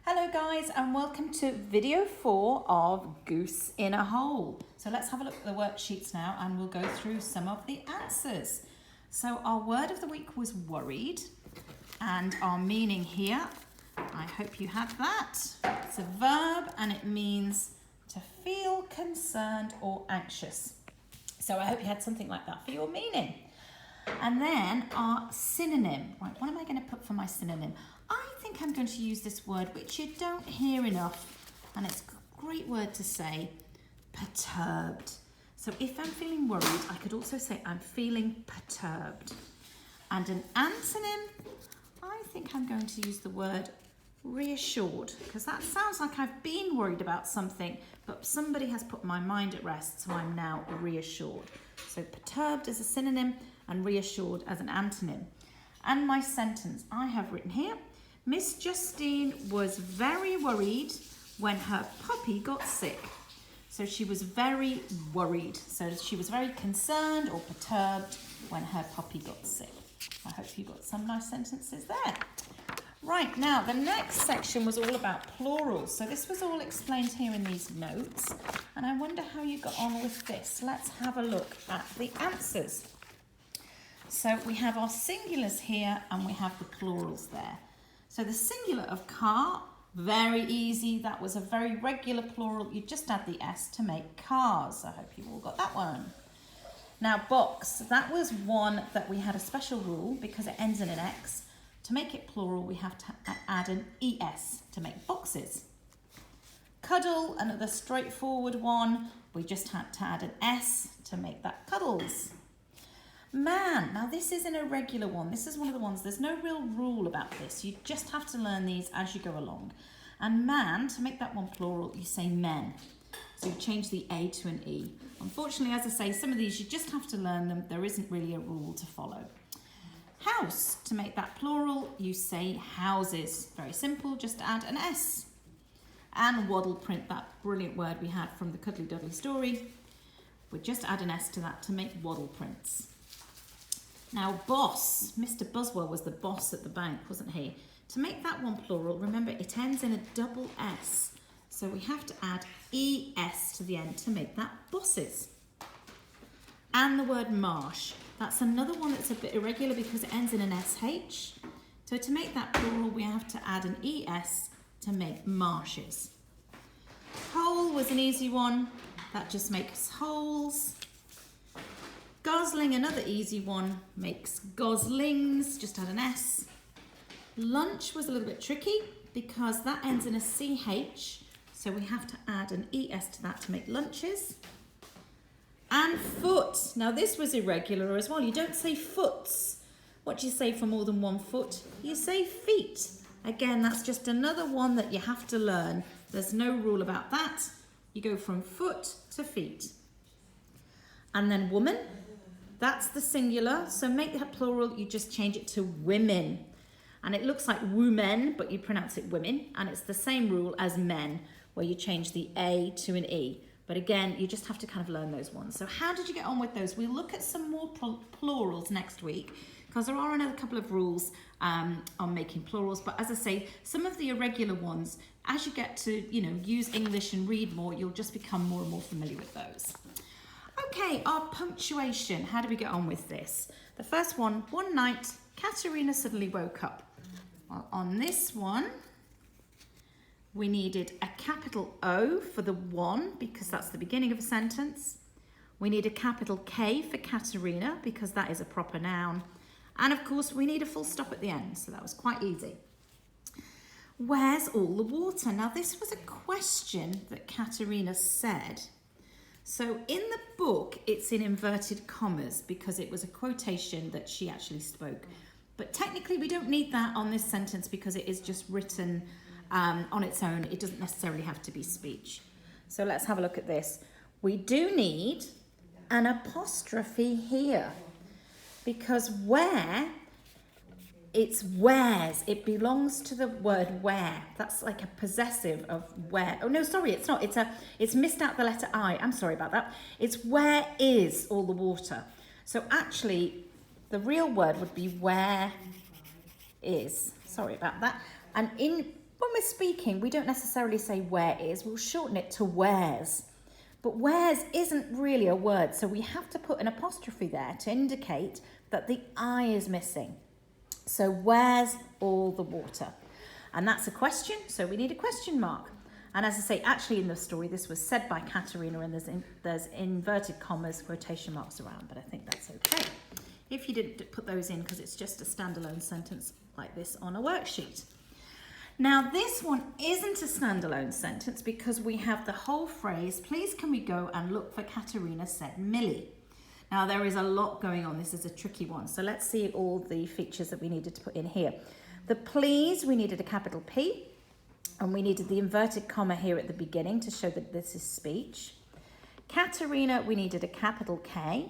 Hello guys, and welcome to video 4 of Goose in a Hole. So let's have a look at the worksheets now and we'll go through some of the answers. So our word of the week was worried, and our meaning here, I hope you had that. It's a verb and it means to feel concerned or anxious. So I hope you had something like that for your meaning. And then our synonym. Right, what am I going to put for my synonym? I think I'm going to use this word which you don't hear enough, and it's a great word to say, perturbed. So if I'm feeling worried, I could also say I'm feeling perturbed. And an antonym, I think I'm going to use the word reassured, because that sounds like I've been worried about something, but somebody has put my mind at rest, so I'm now reassured. So perturbed as a synonym and reassured as an antonym. And my sentence I have written here, Miss Justine was very worried when her puppy got sick. So she was very worried. So she was very concerned or perturbed when her puppy got sick. I hope you got some nice sentences there. Right, now the next section was all about plurals. So this was all explained here in these notes. And I wonder how you got on with this. Let's have a look at the answers. So we have our singulars here and we have the plurals there. So the singular of car, very easy. That was a very regular plural. You just add the S to make cars. I hope you all got that one. Now box, that was one that we had a special rule because it ends in an X. To make it plural, we have to add an ES to make boxes. Cuddle, another straightforward one. We just had to add an S to make that cuddles. Man, now this is an irregular one. This is one of the ones, there's no real rule about this. You just have to learn these as you go along. And man, to make that one plural, you say men. So you change the A to an E. Unfortunately, as I say, some of these you just have to learn them. There isn't really a rule to follow. House, to make that plural, you say houses. Very simple, just add an S. And waddle print, that brilliant word we had from the Cuddly Duddly story. We just add an S to that to make waddle prints. Now boss, Mr. Buswell was the boss at the bank, wasn't he? To make that one plural, remember it ends in a double S. So we have to add ES to the end to make that bosses. And the word marsh, that's another one that's a bit irregular because it ends in an SH. So to make that plural, we have to add an ES to make marshes. Hole was an easy one, that just makes holes. Gosling, another easy one, makes goslings, just add an S. Lunch was a little bit tricky because that ends in a CH, so we have to add an ES to that to make lunches. And foot, now this was irregular as well. You don't say foots. What do you say for more than one foot? You say feet. Again, that's just another one that you have to learn. There's no rule about that. You go from foot to feet. And then woman. That's the singular, so make that plural, you just change it to women. And it looks like women, but you pronounce it women, and it's the same rule as men, where you change the A to an E. But again, you just have to kind of learn those ones. So how did you get on with those? We'll look at some more plurals next week, because there are another couple of rules on making plurals. But as I say, some of the irregular ones, as you get to, use English and read more, you'll just become more and more familiar with those. Okay, our punctuation. How do we get on with this? The first one night, Katerina suddenly woke up. Well, on this one, we needed a capital O for the one, because that's the beginning of a sentence. We need a capital K for Katerina, because that is a proper noun. And of course, we need a full stop at the end, so that was quite easy. Where's all the water? Now, this was a question that Katerina said. So in the book, it's in inverted commas because it was a quotation that she actually spoke. But technically, we don't need that on this sentence because it is just written on its own. It doesn't necessarily have to be speech. So let's have a look at this. We do need an apostrophe here because where, it's where's. It belongs to the word where. That's like a possessive of where. Oh no, sorry, it's not. It's missed out the letter I. I'm sorry about that. It's where is all the water. So actually, the real word would be where is. Sorry about that. And in when we're speaking, we don't necessarily say where is, we'll shorten it to where's. But where's isn't really a word, so we have to put an apostrophe there to indicate that the I is missing. So where's all the water? And that's a question, so we need a question mark. And as I say, actually in the story, this was said by Katerina, and there's inverted commas, quotation marks around, but I think that's okay. If you didn't put those in, because it's just a standalone sentence like this on a worksheet. Now this one isn't a standalone sentence because we have the whole phrase, please can we go and look for Katerina, said Millie. Now there is a lot going on, this is a tricky one, so let's see all the features that we needed to put in here. The please, we needed a capital P, and we needed the inverted comma here at the beginning to show that this is speech. Katerina, we needed a capital K,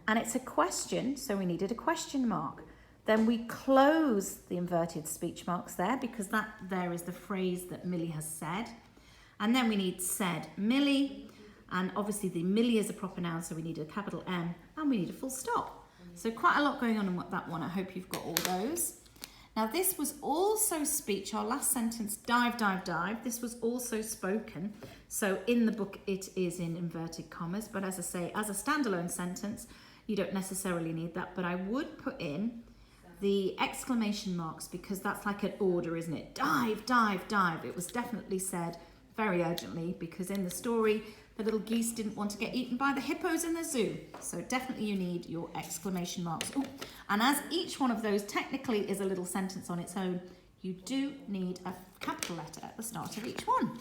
and it's a question, so we needed a question mark. Then we close the inverted speech marks there because that there is the phrase that Millie has said. And then we need said Millie, and obviously the Millie is a proper noun, so we need a capital M, and we need a full stop. So quite a lot going on in that one. I hope you've got all those. Now this was also speech, our last sentence, dive, dive, dive. This was also spoken. So in the book it is in inverted commas, but as I say, as a standalone sentence, you don't necessarily need that, but I would put in the exclamation marks because that's like an order, isn't it? Dive, dive, dive. It was definitely said very urgently because in the story, the little geese didn't want to get eaten by the hippos in the zoo. So definitely you need your exclamation marks. Ooh. And as each one of those technically is a little sentence on its own, you do need a capital letter at the start of each one.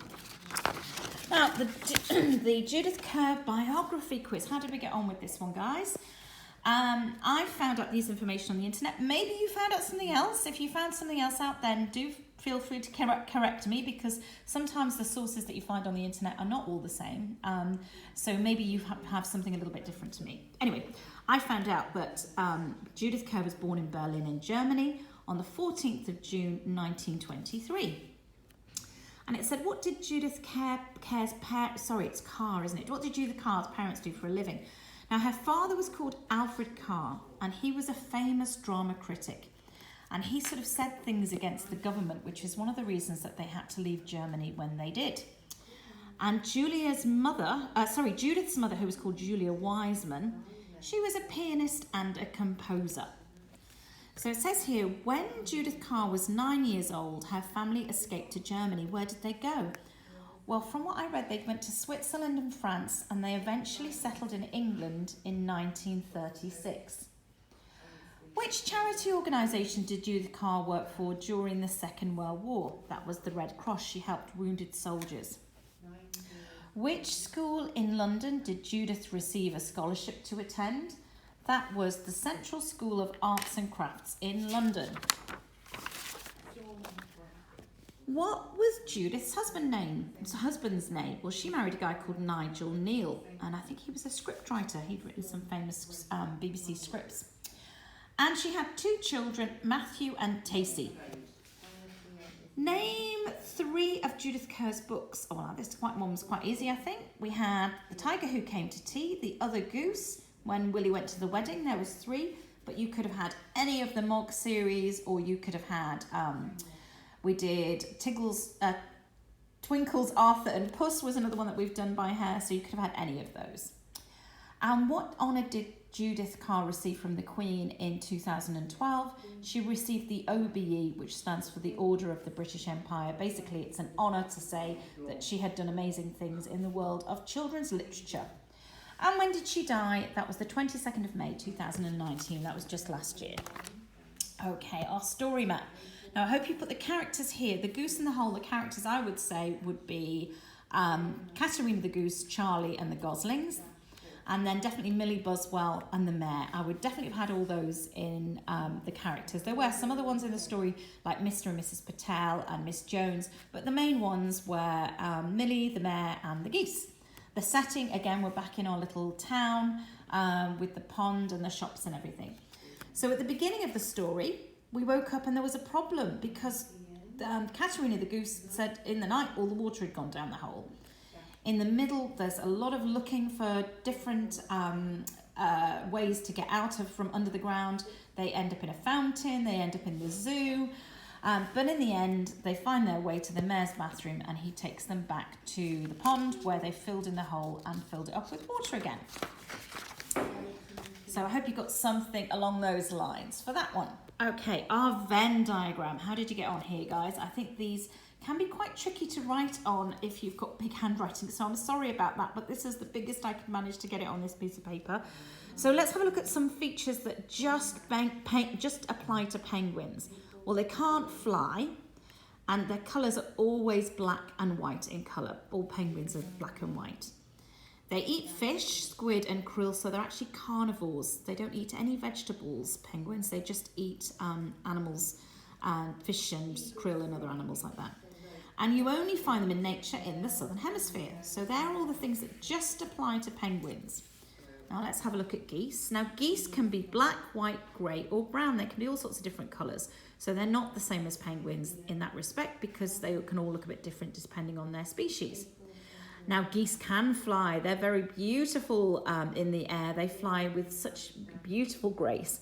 Now, the Judith Kerr biography quiz. How did we get on with this one, guys? I found out these information on the internet. Maybe you found out something else. If you found something else out, then do feel free to correct me because sometimes the sources that you find on the internet are not all the same. So maybe you have something a little bit different to me. Anyway, I found out that Judith Kerr was born in Berlin in Germany on the 14th of June 1923. And it said, what did Judith Kerr's parents, it's Carr, isn't it? What did Judith Kerr's parents do for a living? Now, her father was called Alfred Carr, and he was a famous drama critic. And he sort of said things against the government, which is one of the reasons that they had to leave Germany when they did. And Judith's mother, who was called Julia Wiseman, she was a pianist and a composer. So it says here, when Judith Kerr was 9 years old, her family escaped to Germany. Where did they go? Well, from what I read, they went to Switzerland and France, and they eventually settled in England in 1936. Which charity organisation did Judith Kerr work for during the Second World War? That was the Red Cross. She helped wounded soldiers. Which school in London did Judith receive a scholarship to attend? That was the Central School of Arts and Crafts in London. What was Judith's husband's name? Well, she married a guy called Nigel Neal, and I think he was a scriptwriter. He'd written some famous BBC scripts. And she had 2 children, Matthew and Tacey. Name 3 of Judith Kerr's books. Oh, well, this one was quite easy, I think. We had The Tiger Who Came to Tea, The Other Goose, When Willie Went to the Wedding. There was 3, but you could have had any of the Mog series, or you could have had... we did Twinkle's Arthur and Puss was another one that we've done by her, so you could have had any of those. And what honour did Judith Kerr received from the Queen in 2012? She received the OBE, which stands for the Order of the British Empire. Basically, it's an honour to say that she had done amazing things in the world of children's literature. And when did she die? That was the 22nd of May 2019. That was just last year. Okay, our story map. Now, I hope you put the characters here. The Goose in the Hole, the characters I would say would be Katerina the Goose, Charlie and the Goslings. And then definitely Millie Boswell and the Mayor. I would definitely have had all those in the characters. There were some other ones in the story like Mr. and Mrs. Patel and Miss Jones, but the main ones were Millie, the Mayor and the Geese. The setting, again, we're back in our little town with the pond and the shops and everything. So at the beginning of the story, we woke up and there was a problem because Katerina the Goose said in the night all the water had gone down the hole. In the middle, there's a lot of looking for different ways to get out of from under the ground. They end up in a fountain, they end up in the zoo. But in the end, they find their way to the mayor's bathroom and he takes them back to the pond where they filled in the hole and filled it up with water again. So I hope you got something along those lines for that one. Okay, our Venn diagram. How did you get on here, guys? I think these can be quite tricky to write on if you've got big handwriting, so I'm sorry about that, but this is the biggest I could manage to get it on this piece of paper. So let's have a look at some features that just apply to penguins. Well, they can't fly, and their colours are always black and white in colour. All penguins are black and white. They eat fish, squid and krill, so they're actually carnivores. They don't eat any vegetables, penguins. They just eat animals, fish and krill and other animals like that. And you only find them in nature in the southern hemisphere. So they're all the things that just apply to penguins. Now let's have a look at geese. Now geese can be black, white, grey or brown. They can be all sorts of different colours. So they're not the same as penguins in that respect because they can all look a bit different depending on their species. Now geese can fly. They're very beautiful in the air. They fly with such beautiful grace.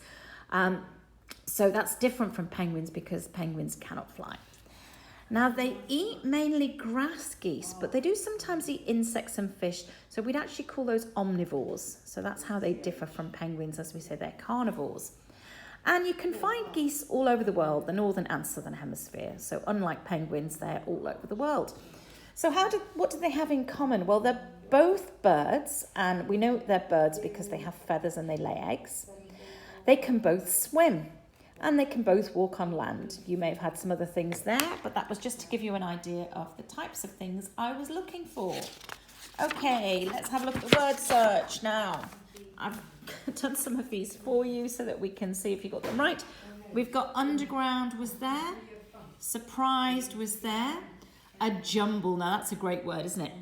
So that's different from penguins because penguins cannot fly. Now they eat mainly grass geese, but they do sometimes eat insects and fish. So we'd actually call those omnivores. So that's how they differ from penguins. As we say, they're carnivores. And you can find geese all over the world, the northern and southern hemisphere. So unlike penguins, they're all over the world. So what do they have in common? Well, they're both birds, and we know they're birds because they have feathers and they lay eggs. They can both swim. And they can both walk on land. You may have had some other things there, but that was just to give you an idea of the types of things I was looking for. Okay, let's have a look at the word search now. I've done some of these for you so that we can see if you got them right. We've got underground was there, surprised was there, a jumble. Now that's a great word, isn't it?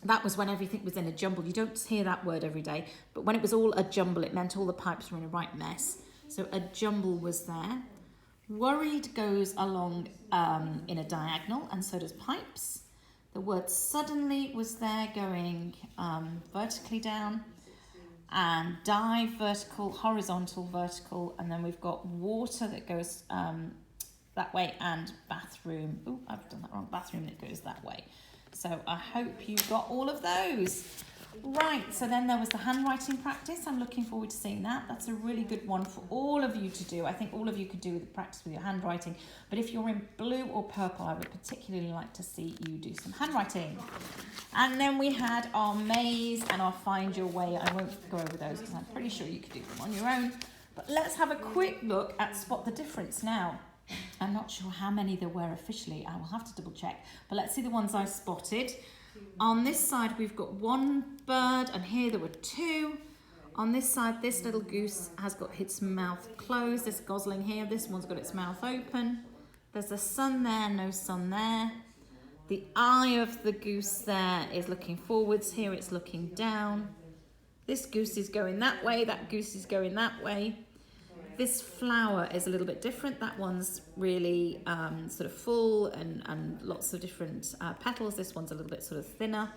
That was when everything was in a jumble. You don't hear that word every day, but when it was all a jumble, it meant all the pipes were in a right mess. So a jumble was there. Worried goes along in a diagonal, and so does pipes. The word suddenly was there going vertically down. And dive, vertical, horizontal, vertical. And then we've got water that goes that way, and bathroom. Oh, I've done that wrong. Bathroom that goes that way. So I hope you got all of those. Right, so then there was the handwriting practice. I'm looking forward to seeing that. That's a really good one for all of you to do. I think all of you could do the practice with your handwriting. But if you're in blue or purple, I would particularly like to see you do some handwriting. And then we had our maze and our find your way. I won't go over those because I'm pretty sure you could do them on your own. But let's have a quick look at Spot the Difference now. I'm not sure how many there were officially. I will have to double check. But let's see the ones I spotted. On this side, we've got one bird, and here there were two. On this side, this little goose has got its mouth closed. This gosling here, this one's got its mouth open. There's a sun there, no sun there. The eye of the goose there is looking forwards. Here it's looking down. This goose is going that way. That goose is going that way. This flower is a little bit different. That one's really sort of full and lots of different petals. This one's a little bit sort of thinner.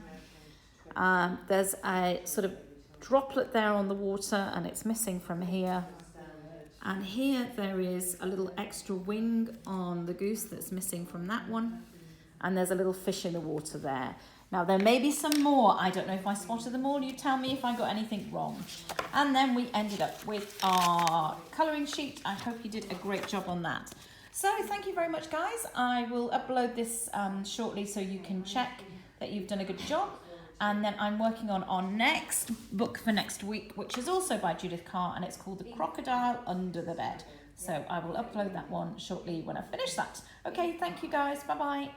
There's a sort of droplet there on the water and it's missing from here. And here there is a little extra wing on the goose that's missing from that one. And there's a little fish in the water there. Now, there may be some more. I don't know if I spotted them all. You tell me if I got anything wrong. And then we ended up with our colouring sheet. I hope you did a great job on that. So thank you very much, guys. I will upload this shortly so you can check that you've done a good job. And then I'm working on our next book for next week, which is also by Judith Kerr, and it's called The Crocodile Under the Bed. So I will upload that one shortly when I finish that. Okay, thank you, guys. Bye-bye.